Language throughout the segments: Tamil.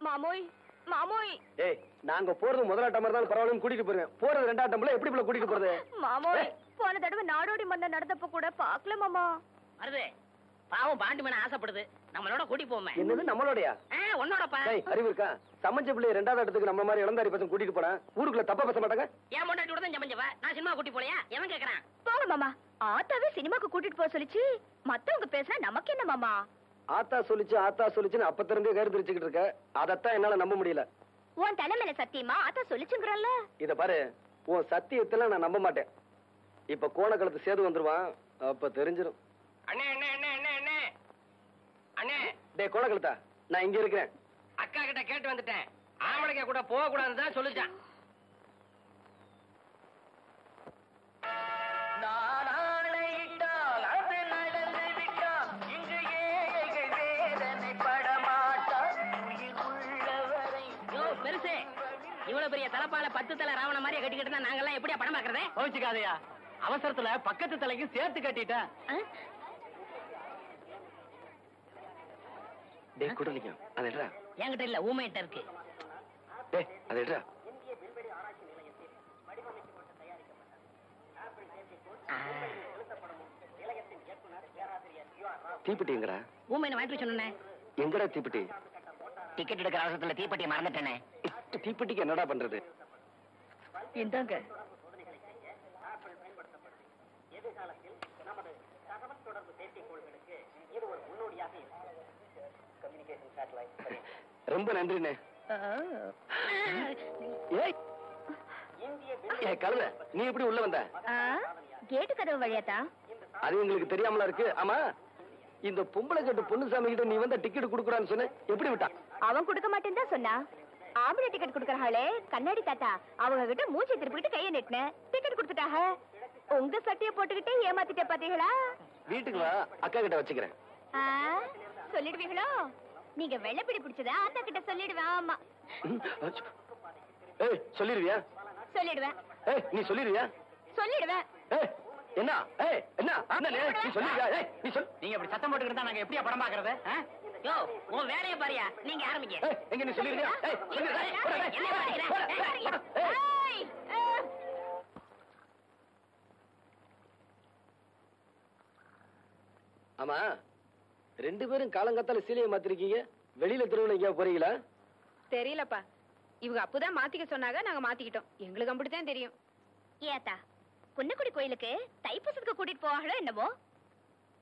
மாமோய் மாமோய். ஏய், நாங்க போறது முதலாட்டம் மாதிரி தான் பரவாயில்ல, கூட்டிட்டு போறேன். போறது ரெண்டாட்டம்ல எப்படி போல கூட்டிட்டு போறது? மாமோய், போன தடவை நாடோடி மன்ன நடந்தப்ப கூட பாக்கல மாமா. வருது பாவம் பாண்டி மன ஆசைப்படுது, நம்மளோட கூட்டி போமே. என்னது நம்மளோடயா? உன்னோடப்பா. அறிவு இருக்கா? சமைச்ச பிள்ளை ரெண்டாவது இடத்துக்கு நம்ம மாதிரி இளந்தாரி பசங்க கூட்டிட்டு போனா ஊருக்குள்ள தப்பா பேச மாட்டாங்க? ஏன் முன்னாடி கூட தான் சமைச்சவ, நான் சினிமா கூட்டி போலையா? எவன் கேக்குறான்? போங்க மாமா. ஆத்தாவே சினிமாக்கு கூட்டிட்டு போக சொல்லிச்சு, மத்தவங்க பேசினா நமக்கு என்ன மாமா? ஆத்தா சொல்லிச்சுன்னு அப்ப இருந்தே கருத்து தெரிச்சுக்கிட்டு இருக்க. அதத்தான் என்னால நம்ப முடியல. உன் தலைமையில சத்தியமா ஆத்தா சொல்லிச்சுங்கறல்ல. இத பாரு, உன் சத்தியத்துல நான் நம்ப மாட்டேன். இப்ப கோணக்களத்து சேது வந்துருவான், அப்ப தெரிஞ்சிடும். அண்ணே அண்ணே அண்ணே அண்ணே அண்ணே அண்ணே. டேய் கோணக்களத்தா, நான் இங்க இருக்கிறேன். அக்கா கிட்ட கேட்டு வந்துட்டேன், ஆம்பளைங்க கூட போக கூடாதுன்னு தான் சொல்லிச்சான். பெருசு இவ்வளவு பெரிய தலப்பால 10 தலை ராவண மாதிரியே கட்டிக்கிட்டு நாங்கெல்லாம் எப்படியா படம் பாக்குறதே? கோச்சுக்காதையா, அவசரத்துல பக்கத்து தலைக்கு சேர்த்து கட்டிட்டேன். டேய் குடலிக்கம், அதை எடுறா. என்கிட்ட இல்ல, ஊமையிட்ட இருக்கு. டேய் அதை எடுறா. தீப்பெட்டிங்கடா. ஊமையின வாங்கிட்டு சொன்னேன். எங்கடா தீப்பெட்டி? டிக்கெட் எடுக்கிற அவசரத்துல தீப்பெட்டியை மறந்துட்டேனே. தீப்பெட்டிக்கு என்னடா பண்றது? இந்தாங்க. ரொம்ப நன்றிண்ணே. கழுத, நீ எப்படி உள்ள வந்த? கேட்டு கதவு வழியாத்தா? அது எங்களுக்கு தெரியாமலா இருக்கு. ஆமா, இந்த பொம்பளை கட்டு பொண்ணுசாமி கிட்ட நீ வந்த டிக்கெட் குடுக்குறான்னு சொன்ன, எப்படி விட்டா? அவன் கொடுக்க மாட்டேன்னு தான் சொன்னா. ஆம்பளை டிக்கெட் குடுக்கறாளே கண்ணாடி தாத்தா, அவங்க கிட்ட மூஞ்சி திருப்பிட்டு கைய நெட்டின டிக்கெட் கொடுத்துட்டாங்க. உங்க சட்டைய போட்டுக்கிட்டே ஏமாத்திட்ட பாத்தீங்களா? வீட்டுக்கு வா, அக்கா கிட்ட வச்சுக்கிறேன். சொல்லிடுவீங்களோ? நீங்க வெள்ளப்பிடி பிடிச்சதா அந்த கிட்ட சொல்லிடுவேன். ஆமா. ஏய் சொல்லிடுவியா? சொல்லிடுவேன். ஏய் நீ சொல்லிடுவியா? சொல்லிடுவேன். ஏய் என்ன? ஏய் என்ன? நீ சொல்லிடுவியா? ஏய் நீ சொல். நீங்க இப்படி சத்தம் போட்டுக்கிட்டு நாங்க எப்படியா படம் பாக்குறது? யோ, உன் வேலையை பாரியா, நீங்க ஆரம்பிங்க. ஏய் எங்க நீ சொல்லிடுவியா? ஏய் ஆமா, 2 பேரும் காலங்காத்தால சீலையை மாத்திருக்கீங்க. வெளியில திருவிழா எங்கேயா போறீங்களா? தெரியலப்பா, இவங்க அப்பதான் மாத்திக்க சொன்னாங்க, நாங்க மாத்திக்கிட்டோம். எங்களுக்கு அப்படித்தான் தெரியும். ஏத்தா, குன்னக்குடி கோயிலுக்கு தைப்பூசத்துக்கு கூட்டிட்டு போவாங்களோ என்னமோ?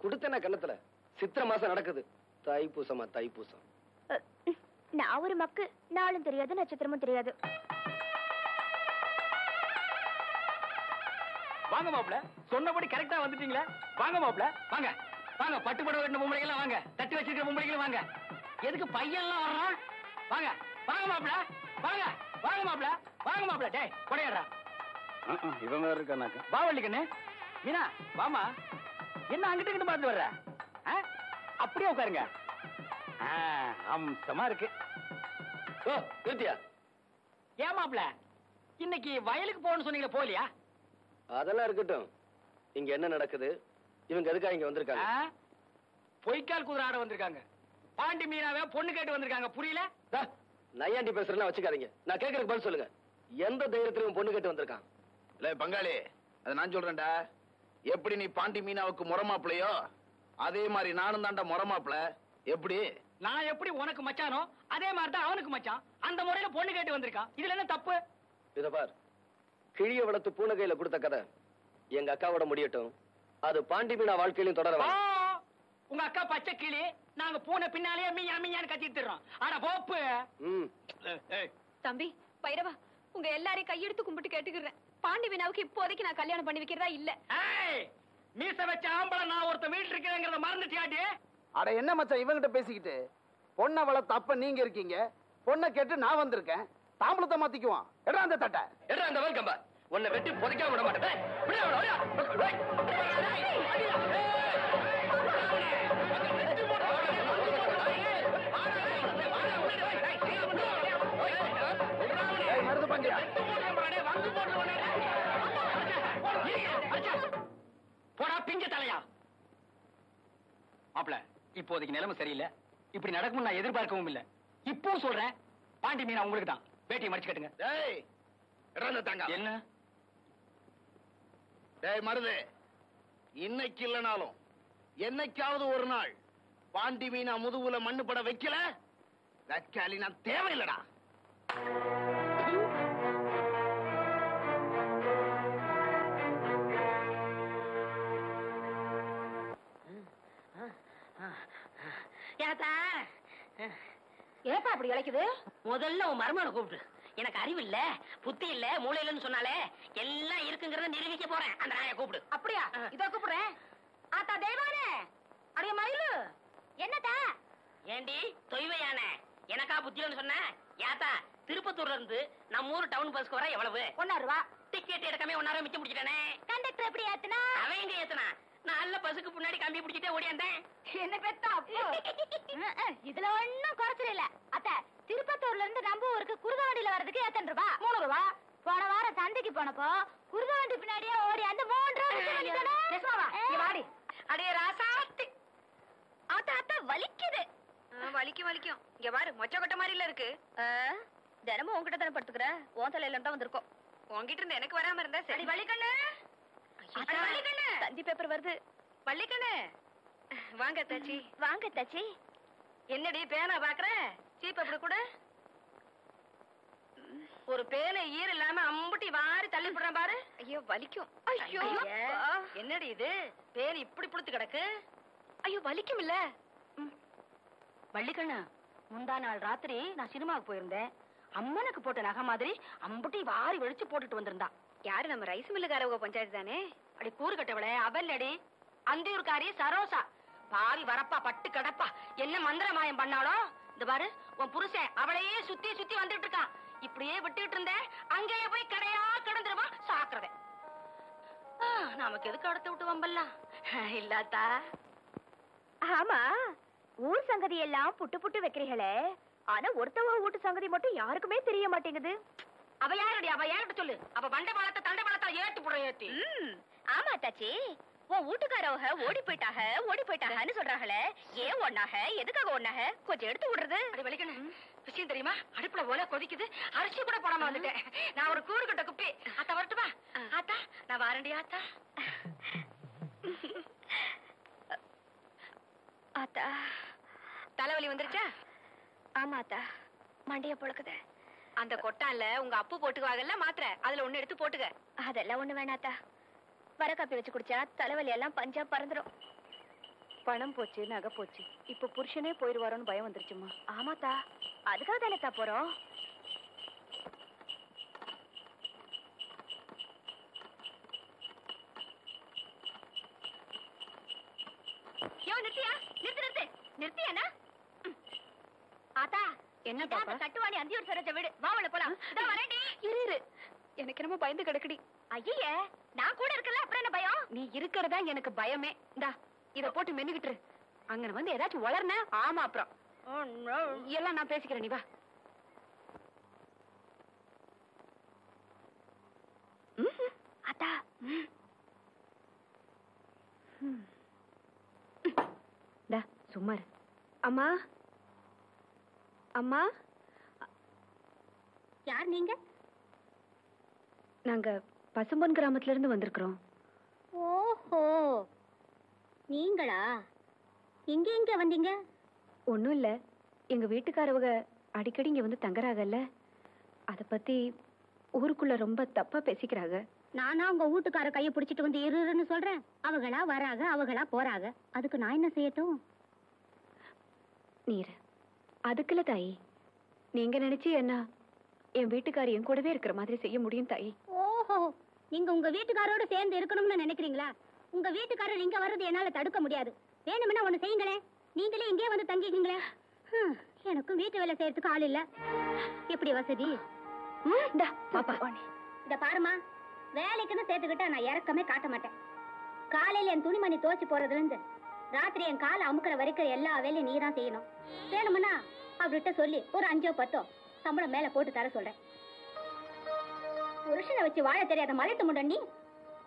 குடுத்தன கண்ணத்துல சித்திரை மாசம் நடக்குது. தைப்பூசமா தைப்பூசம்? நான் ஒரு மக்கு, நாளும் தெரியாது நட்சத்திரமும் தெரியாது. வாங்க மாப்ள, சொன்னபடி கரெக்டா வந்துட்டீங்களா? வாங்க மாப்ள, வாங்க வாங்க. பட்டு படம் கட்டின பொம்பளைகள் வாங்க, தட்டி வச்சிருக்கிற பொம்பளைகள் வாங்க. எதுக்கு பையன்லாம் வர்றான்? வாங்க வாங்க மாப்ள, வாங்க வாங்க மாப்ள, வாங்க மாப்ள. டேய் கொடையாடா. இவன் வேற இருக்கானாக்க. பாவள்ளி கண்ணு, மீனா வாமா. என்ன அங்கிட்டு கிட்ட பார்த்து வர்ற? அப்படியே உட்காருங்க. அம்சமா இருக்கு. ஓ நிறுத்தியா? ஏன் மாப்ள, இன்னைக்கு வயலுக்கு போகணும்னு சொன்னீங்களே, போலியா? அதெல்லாம் இருக்கட்டும். இங்க என்ன நடக்குது? இவங்க எதுக்காக இங்க வந்திருக்காங்க? பொய்க்கால் குதிரை ஆட வந்திருக்காங்க. பாண்டி மீனாவே பொண்ணு கேட்டு வந்திருக்காங்க. புரியல? நையாண்டி பேசுறேன்னா வச்சுக்காதீங்க. நான் கேட்கறதுக்கு பதில் சொல்லுங்க. எந்த தைரியத்திலும் பொண்ணு கேட்டு வந்திருக்கான்? இல்ல பங்காளி, அதை நான் சொல்றேன்டா. எப்படி நீ பாண்டி மீனாவுக்கு முறமாப்பிளையோ அதே மாதிரி நானும் தாண்டா முறமாப்பிள. எப்படி? நான் எப்படி உனக்கு மச்சானோ அதே மாதிரி தான் அவனுக்கு மச்சான். அந்த முறையில பொண்ணு கேட்டு வந்திருக்கான். இதுல என்ன தப்பு? இத பார், கிழிய வளர்த்து பூனை கையில கொடுத்த கதை எங்க அக்காவோட முடியட்டும். அது பாண்டி மீனா வாழ்க்கையிலும் தொடர. உங்க அக்கா பச்சை கிளி, நாங்க பூனை பின்னாலே மீயா மீயான்னு கத்திட்டு இருக்கோம். ஆனா போப்பு. தம்பி பைரவா, உங்க எல்லாரையும் கையெடுத்து கும்பிட்டு கேட்டுக்கிறேன். பாண்டி மீனாவுக்கு இப்போதைக்கு நான் கல்யாணம் பண்ணி வைக்கிறதா இல்ல. மீச வச்ச ஆம்பளை நான் ஒருத்த வீட்டு இருக்கிறேங்கிறத மறந்துட்டியாடி? அட என்ன மச்சான் இவங்கிட்ட பேசிக்கிட்டு? பொண்ணை வளர்த்த அப்ப நீங்க இருக்கீங்க, பொண்ணை கேட்டு நான் வந்திருக்கேன். தாம்பளத்தை மாத்திக்குவான். எடா அந்த தட்டை, எடா அந்த வேல்கம்பா. உன்னை வெட்டி புதைக்காம விட மாட்டேன். மருந்து பண்டியா போடா பிஞ்ச தலையா. மாப்ள, இப்போதைக்கு நிலைமை சரியில்லை. இப்படி நடக்கும் நான் எதிர்பார்க்கவும் இல்லை. இப்போ சொல்றேன், பாண்டி மீனா உங்களுக்கு தான். வேட்டியை மடிச்சு கட்டுங்க. டேய் இறந்த தாங்க. என்ன? டேய் மருது, இன்னைக்கு இல்லனாலும் என்னைக்காவது ஒரு நாள் பாண்டி மீனா முதுகுல மண்ணு பட வைக்கல, தக்காளி நான் தேவையில்லடா. ஏத்தா ஏப்பா அப்படி இழைக்குது? முதல்ல உன் மருமகனை கூப்பிட்டு. எனக்கு அறிவு இல்ல, புத்தி இல்ல, மூளை இல்லன்னு சொன்னாலே எல்லாம் இருக்குங்கிறத நிரூபிக்க போறேன். அந்த நாயை கூப்பிடு. அப்படியா? இதோ கூப்பிடுறேன். ஆத்தா தெய்வானே, அடைய மயிலு, என்னத்தா? ஏண்டி தொய்வையான எனக்கா புத்தியன்னு சொன்ன? ஏத்தா திருப்பத்தூர்ல இருந்து நம்ம ஊர் டவுன் பஸ்க்கு வர எவ்வளவு? 1 ரூபா. டிக்கெட் எடுக்காம 1 மிச்சம் பிடிச்சிட்டானே. கண்டக்டர் எப்படி ஏத்துனா? அவன் எங்க ஏத்துனா? நல்ல பஸ்ஸுக்கு பின்னாடி கம்பி பிடிச்சிட்டே ஓடியாந்தேன். என்ன பெத்தா அப்போ? இதுல ஒண்ணும் குறைச்சல் இல்ல. அத்தை, திருப்பத்தூர்ல இருந்து நம்ம ஊருக்கு குருதவண்டியில வர்றதுக்கு எத்தனை ரூபா? 3 ரூபா. போன வாரம் சந்தைக்கு போனப்போ குருதவண்டி பின்னாடியே ஓடி அந்த 3 ரூபா. வாடி அடைய ராசாத்தி. ஆத்தா ஆத்தா வலிக்குது. வலிக்கும். இங்க பாரு, மொச்ச கொட்ட மாதிரி இல்ல இருக்கு. தினமும் உன்கிட்ட தானே படுத்துக்கிற, உன் தலையில தான் வந்திருக்கோம். உன்கிட்ட இருந்து எனக்கு வராம இருந்தா சரி. வலிக்கண்ணு, தந்தி பேப்பர் வருது. வள்ளிக்கண்ணு, வாங்க தாச்சி. வாங்க தாச்சி. என்னடி பேனா பாக்குற? சீப் அப்படி கூட ஒரு பேனை ஈர இல்லாம அம்புட்டி வாரி தள்ளி போடுறேன் பாரு. ஐயோ வலிக்கும். ஐயோ என்னடி இது, பேன் இப்படி புளுத்து கிடக்கு. ஐயோ வலிக்கும் இல்ல. வள்ளிக்கண்ணு, முந்தா நாள் ராத்திரி நான் சினிமாவுக்கு போயிருந்தேன். அம்மனுக்கு போட்ட நகை மாதிரி அம்புட்டி வாரி வெளிச்சு போட்டுட்டு வந்திருந்தா. யாரு? நம்ம ரைஸ் மில்லுக்காரவங்க பஞ்சாயத்து தானே? அடி கூறு கட்டவளே, அவல்லடி அந்தியூர்காரி சரோசா. பாவி வரப்பா பட்டு கடப்பா. என்ன மந்திர மாயம் பண்ணாலும் இந்த பாரு, உன் புருஷன் அவளையே சுத்தி சுத்தி வந்துட்டு இருக்கான். இப்படியே விட்டுட்டு இருந்தேன், அங்கேயே போய் கடையா கிடந்துருவா சாக்குறத. நமக்கு எதுக்கு அடுத்து விட்டு வம்பல்லாம் இல்லாத்தா? ஆமா, ஊர் சங்கதி எல்லாம் புட்டு புட்டு வைக்கிறீங்களே, ஆனா ஒருத்தவ வீட்டு சங்கதி மட்டும் யாருக்குமே தெரிய மாட்டேங்குது. அவ யாரடி? அவ யார்கிட்ட சொல்லு. அவ பண்டை பாலத்தை தண்டை பாலத்தை ஏட்டு போட ஏத்தி. ஆமா தாச்சி, உன் வீட்டுக்காரவங்க ஓடி போயிட்டாங்கன்னு சொல்றாங்களே, ஏன் ஒண்ணாக, எதுக்காக ஒண்ணாக கொஞ்சம் எடுத்து விடுறது. அது வலிக்கணும். விஷயம் தெரியுமா? அடுப்புல ஓலை கொதிக்குது, அரிசி கூட போடாம வந்துட்டேன். நான் ஒரு கூறு கட்ட குப்பி. ஆத்தா வரட்டுமா? ஆத்தா நான் வாரண்டி. ஆத்தா ஆத்தா தலைவலி வந்துருச்சா? ஆமா ஆத்தா, மண்டைய பொழுக்குது. அந்த கொட்டான்ல உங்க அப்பு போட்டுக்குவாங்கல்ல மாத்திரை, அதுல ஒண்ணு எடுத்து போட்டுக்க. அதெல்லாம் ஒண்ணு வேணாத்தா, வர காப்பி வச்சு குடிச்சா தலைவலி எல்லாம் பஞ்சா பறந்துடும். பணம் போச்சு, நகை போச்சு, இப்ப புருஷனே போயிடுவாரோன்னு பயம் வந்துருச்சுமா. ஆமாத்தா, அதுக்காக தானே போறோம். நிறுத்தியானா? ஆத்தா என்ன கட்டுவாணி அந்தியூர் சரோஜா வீடு, வாவல போலாம். இரு, எனக்கு என்னமோ பயந்து கிடக்குடி. ஐயே, நான் கூட இருக்கல, அப்புறம் என்ன பயம்? நீ இருக்கிறதா எனக்கு பயமே. இந்தா இத போட்டு மென்னுகிட்டு அங்க வந்து ஏதாச்சும் வளர்ன. ஆமா அப்புறம் எல்லாம் நான் பேசிக்கிறேன், நீ வா. அத்தா சும்மா அம்மா. அம்மா, யார் நீங்க? நாங்க பசும்பொன் கிராமத்துல இருந்து வந்திருக்கிறோம். ஓஹோ, நீங்களா? எங்க வந்தீங்க? ஒண்ணும் இல்ல, எங்க வீட்டுக்காரவங்க அடிக்கடி இங்க வந்து தங்குறாங்கல்ல, அத பத்தி ஊருக்குள்ள ரொம்ப தப்பா பேசிக்கிறாங்க. நானா உங்க வீட்டுக்கார கையை பிடிச்சிட்டு வந்து இருன்னு சொல்றேன்? அவங்களா வராங்க, அவங்களா போறாங்க, அதுக்கு நான் என்ன செய்யட்டும்? நீர் அதுக்குல தாயி, நீங்க நினைச்சு என்ன என் வீட்டுக்காரி என் கூடவே இருக்கிற மாதிரி செய்ய முடியும் தாயி. ஓஹோ, நீங்க உங்க வீட்டுக்காரோட சேர்ந்து இருக்கணும்னு நினைக்கிறீங்களா? உங்க வீட்டுக்காரர் இங்க வர்றது என்னால தடுக்க முடியாது. வேணும்னா ஒண்ணு செய்யுங்களே, நீங்களே இங்கே வந்து தங்கிக்கீங்களே. எனக்கும் வீட்டு வேலை செய்யறதுக்கு ஆள் இல்ல. எப்படி வசதி? இத பாருமா, வேலைக்குன்னு சேர்த்துக்கிட்டா நான் இறக்கமே காட்ட மாட்டேன். காலையில என் துணிமணி தோச்சு போறதுல இருந்து ராத்திரி என் காலை அமுக்கிற வரைக்கும் எல்லா வேலையும் நீதான் செய்யணும். வேணும்னா அவர்கிட்ட சொல்லி ஒரு 5 or 10 சம்பளம் மேல போட்டு தர சொல்றேன். புருஷனை வச்சு வாழ தெரியாத மலைத்து முண்டன் நீ,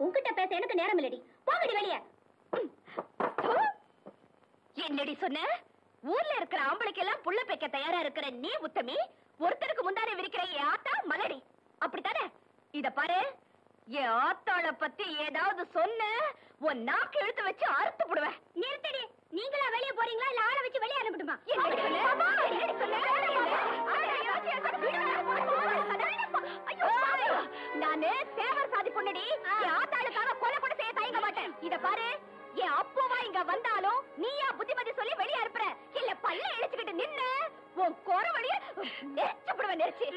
உன்கிட்ட பேச எனக்கு நேரம் இல்லடி. போகடி வெளியே. என்னடி சொன்ன? ஊர்ல இருக்கிற ஆம்பளைக்கு எல்லாம் புள்ள பெக்க தயாரா இருக்கிற நீ உத்தமி, ஒருத்தருக்கு முந்தானே விரிக்கிற என் ஆத்தா மலடி அப்படித்தானே? இத பாரு, என் ஆத்தாள பத்தி ஏதாவது சொன்ன உன் நாக்கு இழுத்து வச்சு அறுத்து போடுவேன். நிறுத்தடி. நீங்களா வெளியே போறீங்களா இல்ல ஆளை வச்சு வெளியே அனுப்பட்டுமா? நானு தேவர் சாதி பொண்ணுடி. என் ஆத்தாளுக்காக கொலை கூட செய்ய தயங்க மாட்டேன். இத பாரு, என் அப்போவா இங்க வந்தாலும் நீயா புத்திமதி சொல்லி வெளியே அனுப்புற இல்ல பல்ல இழுச்சுக்கிட்டு நின்னு உன் குற வழிய நெரிச்சு போடுவேன். நெரிச்சு